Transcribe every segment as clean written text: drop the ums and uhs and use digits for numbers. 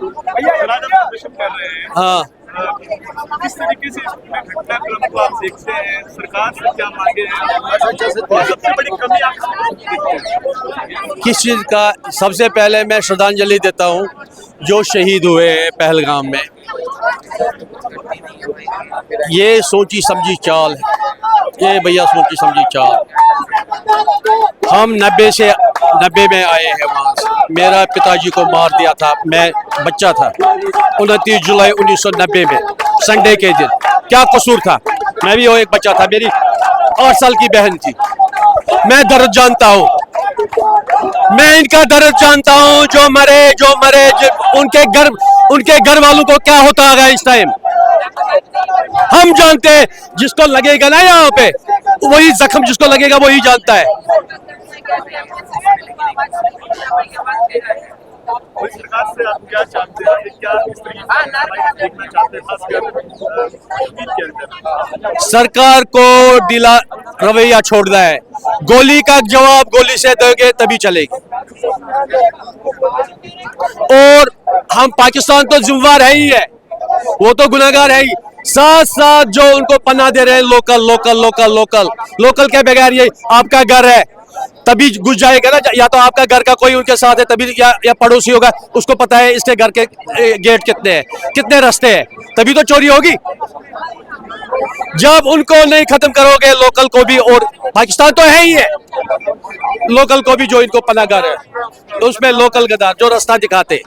प्रदर्शन कर रहे हैं, हाँ, किस तरीके से इसमें घटनाक्रम को आप देखते हैं, सरकार से क्या मांगे हैं और सबसे बड़ी कमी आप किस चीज़ का? सबसे पहले मैं श्रद्धांजलि देता हूँ जो शहीद हुए हैं पहलगाम में। ये सोची समझी चाल है, ये भैया सोची समझी चाल। हम 90 में आए हैं वहाँ से। मेरा पिताजी को मार दिया था, मैं बच्चा था, 29 जुलाई 1990 में, संडे के दिन। क्या कसूर था? मैं भी वो एक बच्चा था, मेरी 8 साल की बहन थी। मैं दर्द जानता हूँ, मैं इनका दर्द जानता हूँ। जो मरे उनके घर वालों को क्या होता होगा इस टाइम, हम जानते हैं। जिसको लगेगा ना यहाँ पे, वही जख्म जिसको लगेगा वही जानता है। और सरकार से आप क्या चाहते हैं, क्या इस तरीके से देखना चाहते हैं, खासकर कश्मीर के अंदर? सरकार को ढीला रवैया छोड़ना है। गोली का जवाब गोली से दोगे तभी चलेगी। और हम पाकिस्तान तो जिम्मेवार है ही है, वो तो गुनहगार है ही। साथ साथ जो उनको पनाह दे रहे हैं लोकल के बगैर, ये आपका घर है तभी घुस जाएगा ना। या तो आपका घर का कोई उनके साथ है तभी, या पड़ोसी होगा, उसको पता है इसके घर के गेट कितने हैं, कितने रास्ते हैं, तभी तो चोरी होगी। जब उनको नहीं खत्म करोगे लोकल को भी, और पाकिस्तान तो है ही है, लोकल को भी जो इनको पनाहगार है, उसमें लोकल गद्दार जो रास्ता दिखाते।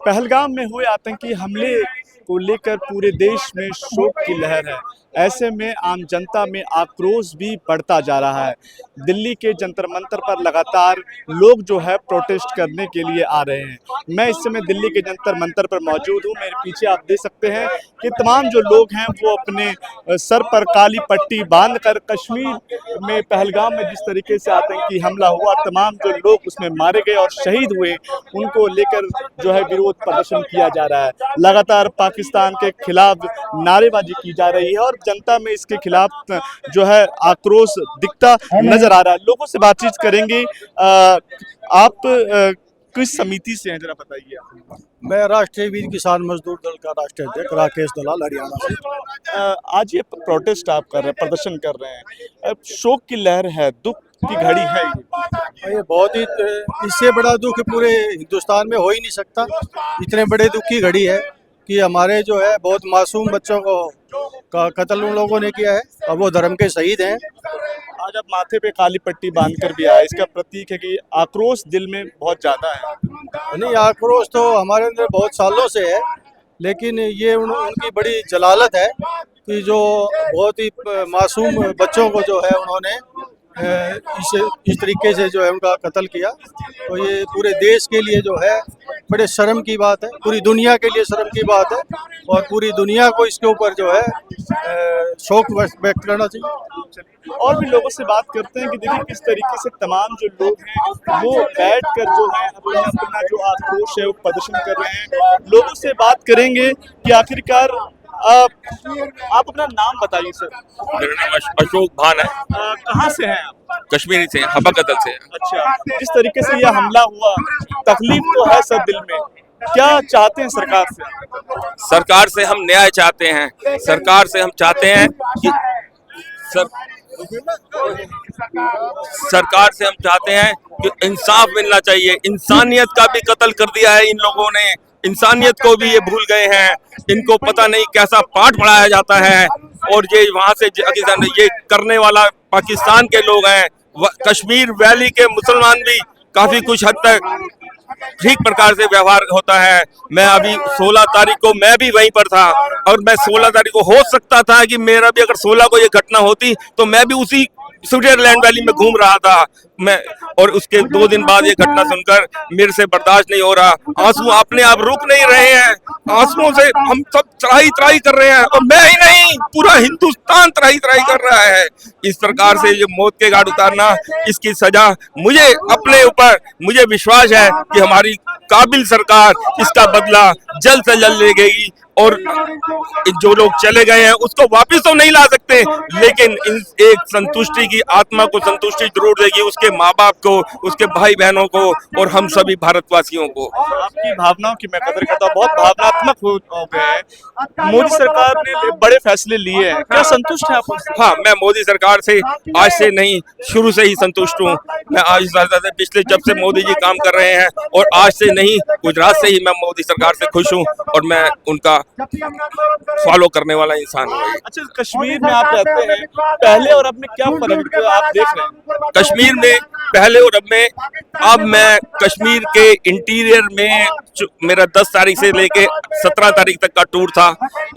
पहलगाम में हुए आतंकी हमले को लेकर पूरे देश में शोक की लहर है। ऐसे में आम जनता में आक्रोश भी बढ़ता जा रहा है। दिल्ली के जंतर मंतर पर लगातार लोग जो है प्रोटेस्ट करने के लिए आ रहे हैं। मैं इस समय दिल्ली के जंतर मंतर पर मौजूद हूँ। मेरे पीछे आप देख सकते हैं कि तमाम जो लोग हैं वो अपने सर पर काली पट्टी बांधकर, कश्मीर में पहलगाम में जिस तरीके से आतंकी हमला हुआ, तमाम जो लोग उसमें मारे गए और शहीद हुए, उनको लेकर जो है विरोध प्रदर्शन किया जा रहा है। लगातार पाकिस्तान के खिलाफ नारेबाजी की जा रही है और जनता में इसके खिलाफ जो है आक्रोश दिखता नजर आ रहा है। लोगों से बातचीत करेंगे। आप किस समिति से हैं, जरा बताइए। मैं राष्ट्रीय वीर किसान मजदूर दल का राष्ट्रीय अध्यक्ष राकेश दलाल हरियाणा से। आज ये प्रोटेस्ट आप कर रहे हैं, प्रदर्शन कर रहे हैं, शोक की लहर है, दुख की घड़ी है ये बहुत ही, इससे बड़ा दुख पूरे हिंदुस्तान में हो ही नहीं सकता। इतने बड़े दुख की घड़ी है कि हमारे जो है बहुत मासूम बच्चों का कत्ल उन लोगों ने किया है और वो धर्म के शहीद हैं। आज आप माथे पे काली पट्टी बांधकर भी आए, इसका प्रतीक है कि आक्रोश दिल में बहुत ज्यादा है। नहीं, आक्रोश तो हमारे अंदर बहुत सालों से है, लेकिन ये उनकी बड़ी जलालत है कि जो बहुत ही मासूम बच्चों को जो है उन्होंने इस तरीके से जो है उनका कत्ल किया। तो ये पूरे देश के लिए जो है बड़े शर्म की बात है, पूरी दुनिया के लिए शर्म की बात है और पूरी दुनिया को इसके ऊपर जो है शोक व्यक्त करना चाहिए। और भी लोगों से बात करते हैं कि देखिए किस तरीके से तमाम जो लोग हैं वो बैठकर जो है अपना जो आक्रोश है वो प्रदर्शन कर रहे हैं। लोगों से बात करेंगे कि आखिरकार आप अपना नाम बताइए सर। मेरा नाम अशोक भान है। कहाँ से हैं आप? कश्मीरी से, हबा कदल से। अच्छा, जिस तरीके से यह हमला हुआ, तकलीफ तो है सर दिल में, क्या चाहते हैं सरकार से? सरकार से हम न्याय चाहते हैं। सरकार से हम चाहते हैं कि सरकार से हम चाहते हैं कि इंसाफ मिलना चाहिए। इंसानियत का भी कत्ल कर दिया है इन लोगों ने, इंसानियत को भी ये भूल गए हैं। इनको पता नहीं कैसा पाठ पढ़ाया जाता है और ये वहां से ये करने वाला पाकिस्तान के लोग हैं। कश्मीर वैली के मुसलमान भी काफी कुछ हद तक ठीक प्रकार से व्यवहार होता है। मैं अभी 16 तारीख को मैं भी वहीं पर था और मैं 16 तारीख को हो सकता था कि मेरा भी अगर 16 को ये घटना होती तो मैं भी उसी स्विट्जरलैंड वैली में घूम रहा था मैं। और उसके 2 दिन बाद ये घटना सुनकर मेरे से बर्दाश्त नहीं हो रहा। आंसू अपने आप रुक नहीं रहे हैं, आंसुओं से हम सब त्राही कर रहे हैं और मैं ही नहीं, पूरा हिंदुस्तान त्राही कर रहा है। इस प्रकार से ये मौत के घाट उतारना, इसकी सजा मुझे अपने ऊपर, मुझे विश्वास है कि हमारी काबिल सरकार इसका बदला जल्द से जल्द लेगी और जो लोग चले गए हैं उसको वापस तो नहीं ला सकते, लेकिन इन एक संतुष्टि की आत्मा को संतुष्टि जरूर देगी उसके माँ बाप को, उसके भाई बहनों को और हम सभी भारतवासियों को। आपकी भावनाओं की मैं कदर करता हूँ, बहुत भावनात्मक हो गए हैं। मोदी सरकार ने बड़े फैसले लिए हैं, क्या संतुष्ट है आप उनसे? हाँ, मैं मोदी सरकार से आज से नहीं शुरू से ही संतुष्ट हूँ। मैं आज से पिछले जब से मोदी जी काम कर रहे हैं और आज से नहीं गुजरात से ही मैं मोदी सरकार से खुश हूँ और मैं उनका फॉलो करने वाला इंसान हूँ। अच्छा, कश्मीर में आप रहते हैं, पहले और अब में क्या फर्क आप देख रहे हैं? कश्मीर में पहले और अब मैं कश्मीर के इंटीरियर में मेरा 10 तारीख से लेके 17 तारीख तक का टूर था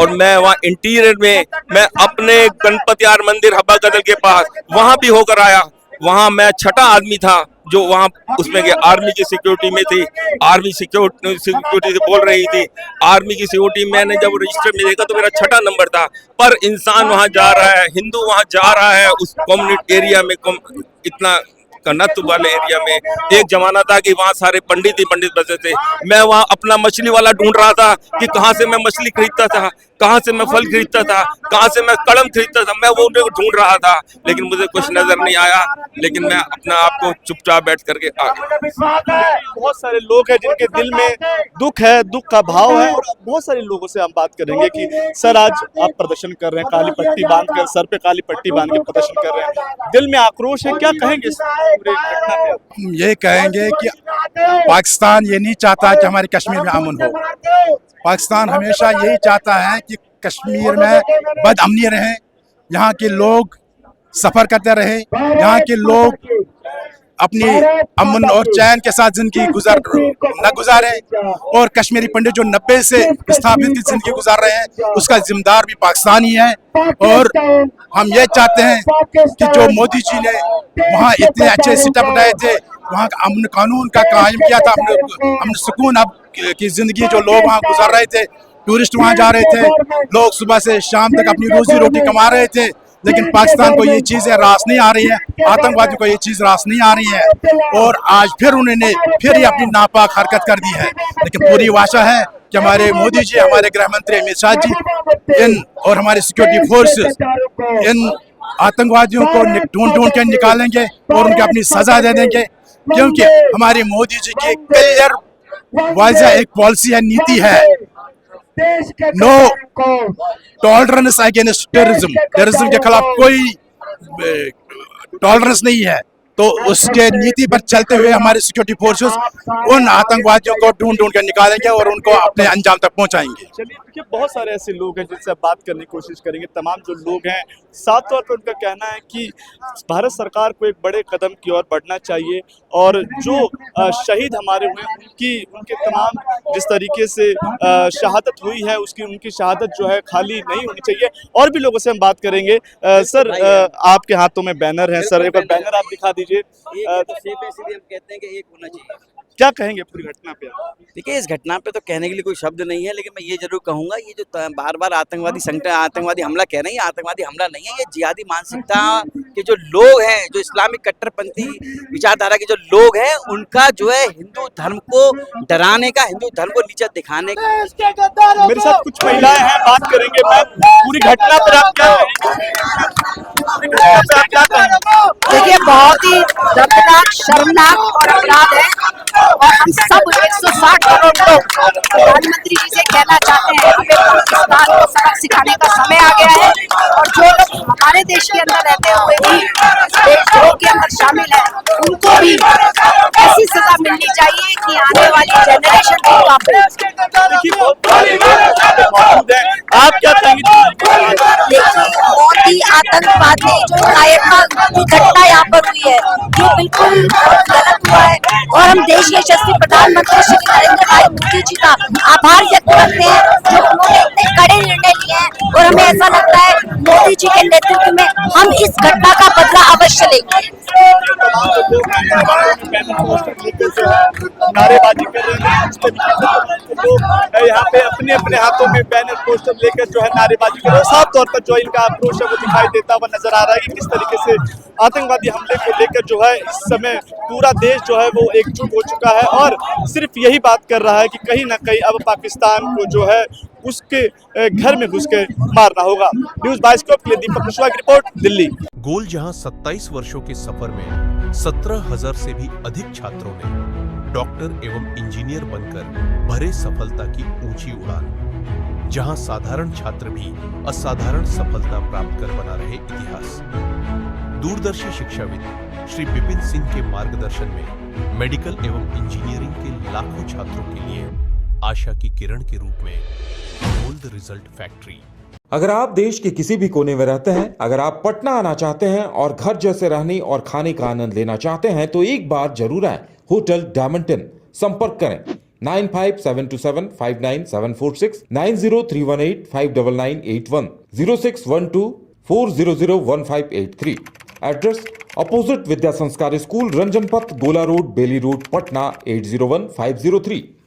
और मैं वहाँ इंटीरियर में मैं अपने गणपति यार मंदिर हब्बा गदल के पास वहाँ भी होकर आया। वहाँ मैं छठा आदमी था जो वहाँ उसमें गया, आर्मी की सिक्योरिटी में थी, आर्मी सिक्योरिटी से बोल रही थी, आर्मी की सिक्योरिटी मैंने जब रजिस्टर में देखा तो मेरा छठा नंबर था। पर इंसान वहाँ जा रहा है, हिंदू वहाँ जा रहा है उस कम्युनिटी एरिया में, इतना कन्नत वाले एरिया में। एक जमाना था कि वहाँ सारे पंडित ही पंडित बचे थे। मैं वहाँ अपना मछली वाला ढूंढ रहा था कि कहाँ से मैं मछली खरीदता था, कहाँ से मैं फल खरीदता था, कहाँ से मैं कलम खरीदता था, मैं वो ढूंढ रहा था, लेकिन मुझे कुछ नजर नहीं आया। लेकिन मैं अपना आप को चुपचाप बैठ करके आ गया। बहुत सारे लोग हैं जिनके दिल में दुख है, दुख का भाव है, और बहुत सारे लोगों से हम बात करेंगे कि सर आज आप प्रदर्शन कर रहे हैं, काली पट्टी बांध कर, सर पे काली पट्टी बांध के प्रदर्शन कर रहे हैं, दिल में आक्रोश है, क्या कहेंगे इस पूरे घटना पे? हम ये कहेंगे कि पाकिस्तान ये नहीं चाहता कि हमारे कश्मीर में अमन हो। पाकिस्तान हमेशा यही चाहता है कि कश्मीर में बदअमनी रहे, यहाँ के लोग सफर करते रहे, यहाँ के लोग अपनी अमन और चैन के साथ जिंदगी न गुजारे, और कश्मीरी पंडित जो 90 से स्थापित की जिंदगी गुजार रहे हैं उसका जिम्मेदार भी पाकिस्तान ही है। और हम ये चाहते हैं कि जो मोदी जी ने वहाँ इतने अच्छे सेटअप बनाए थे, वहाँ का अमन कानून का कायम किया था, हमने सुकून अब की जिंदगी जो लोग वहाँ गुजार रहे थे, टूरिस्ट वहाँ जा रहे थे, लोग सुबह से शाम तक अपनी रोजी रोटी कमा रहे थे, लेकिन पाकिस्तान को ये चीजें रास नहीं आ रही है, आतंकवादियों को ये चीज रास नहीं आ रही है, और आज फिर उन्होंने फिर ये अपनी नापाक हरकत कर दी है। लेकिन पूरी आशा है कि हमारे मोदी जी, हमारे गृह मंत्री अमित शाह जी इन और हमारे सिक्योरिटी फोर्सेस इन आतंकवादियों को ढूंढ के निकालेंगे और उनके अपनी सजा दे देंगे, क्योंकि हमारे मोदी जी की क्लियर वाज़ह एक पॉलिसी है, नीति है, no tolerance against terrorism, terrorism के खिलाफ कोई टॉलरेंस नहीं है। तो उसके नीति पर चलते हुए हमारे सिक्योरिटी फोर्सेस उन आतंकवादियों को ढूंढ कर निकालेंगे और उनको अपने अंजाम तक पहुंचाएंगे। चलिए, देखिए बहुत सारे ऐसे लोग हैं जिनसे आप बात करने की कोशिश करेंगे। तमाम जो लोग हैं साफ तौर पर उनका कहना है कि भारत सरकार को एक बड़े कदम की ओर बढ़ना चाहिए, और जो शहीद हमारे हुए उनके तमाम जिस तरीके से शहादत हुई है उनकी शहादत जो है खाली नहीं होनी चाहिए। और भी लोगों से हम बात करेंगे। सर, आपके हाथों में बैनर है, सर एक बार बैनर आप दिखा दीजिए। एक तो सेफ है, इसलिए हम कहते हैं कि एक होना चाहिए। क्या कहेंगे पूरी घटना पे? देखिए, इस घटना पे तो कहने के लिए कोई शब्द नहीं है, लेकिन मैं ये जरूर कहूंगा, ये जो बार बार आतंकवादी हमला कह रहे हैं, आतंकवादी हमला नहीं है, ये जिहादी मानसिकता के जो लोग हैं, जो इस्लामिक कट्टरपंथी विचारधारा के जो लोग हैं, उनका जो है हिंदू धर्म को डराने का, हिंदू धर्म को नीचा दिखाने का। मेरे साथ कुछ महिलाएं हैं, बात करेंगे। मैं पूरी घटना पर आप क्या देखिए, बहुत ही दर्दनाक, शर्मनाक और अपराध है, और हम सब 160 करोड़ लोग प्रधानमंत्री जी से कहना चाहते हैं, हमें पाकिस्तान को सबक सिखाने का समय आ गया है, और जो लोग हमारे देश के अंदर रहते हुए भी देशद्रोह के अंदर शामिल है, उनको भी ऐसी सजा मिलनी चाहिए कि आने वाली जनरेशन को आप क्या कहेंगे? मोदी आतंकवादी जो कायरता की घटना यहाँ पर हुई है, ये बिल्कुल गलत हुआ है, और हम देश के यशस्वी प्रधानमंत्री श्री नरेंद्र भाई मोदी जी का आभार व्यक्त करते हैं, जो उन्होंने इतने कड़े निर्णय लिए हैं, और हमें ऐसा लगता है मोदी जी के नेतृत्व में हम इस घटना का बदला अवश्य लेंगे। नारेबाजी कर रहे हैं, लोग यहाँ पे अपने अपने हाथों में बैनर पोस्टर लेकर जो है नारेबाजी कर रहे हैं। साफ तौर पर जो इनका आक्रोश है वो दिखाई देता हुआ नजर आ रहा है कि किस तरीके से आतंकवादी हमले को लेकर जो है इस समय पूरा देश जो है वो एकजुट हो चुका है, और सिर्फ यही बात कर रहा है कि कहीं ना कहीं अब पाकिस्तान को जो है उसके घर में घुस के मारना होगा। न्यूज़ बाइस्कोप के लिए दीपक कुशवाहा की रिपोर्ट, दिल्ली। गोल जहां 27 वर्षों के सफर में 17,000 से भी अधिक छात्रों ने डॉक्टर एवं इंजीनियर बनकर भरे सफलता की ऊंची उड़ान, जहां साधारण छात्र भी असाधारण सफलता प्राप्त कर बना रहे इतिहास। दूरदर्शी शिक्षाविद श्री विपिन सिंह के मार्गदर्शन में मेडिकल एवं इंजीनियरिंग के लाखों छात्रों के लिए आशा की किरण के रूप में गोल्ड रिजल्ट फैक्ट्री। अगर आप देश के किसी भी कोने में रहते हैं, अगर आप पटना आना चाहते हैं और घर जैसे रहने और खाने का आनंद लेना चाहते हैं तो एक बार जरूर आए होटल डायमंटन। संपर्क करें 9572759746, 9031859981, 0612400158 एड्रेस अपोजिट विद्या संस्कार स्कूल, रंजन पथ, गोला रोड, बेली रोड, पटना 801503।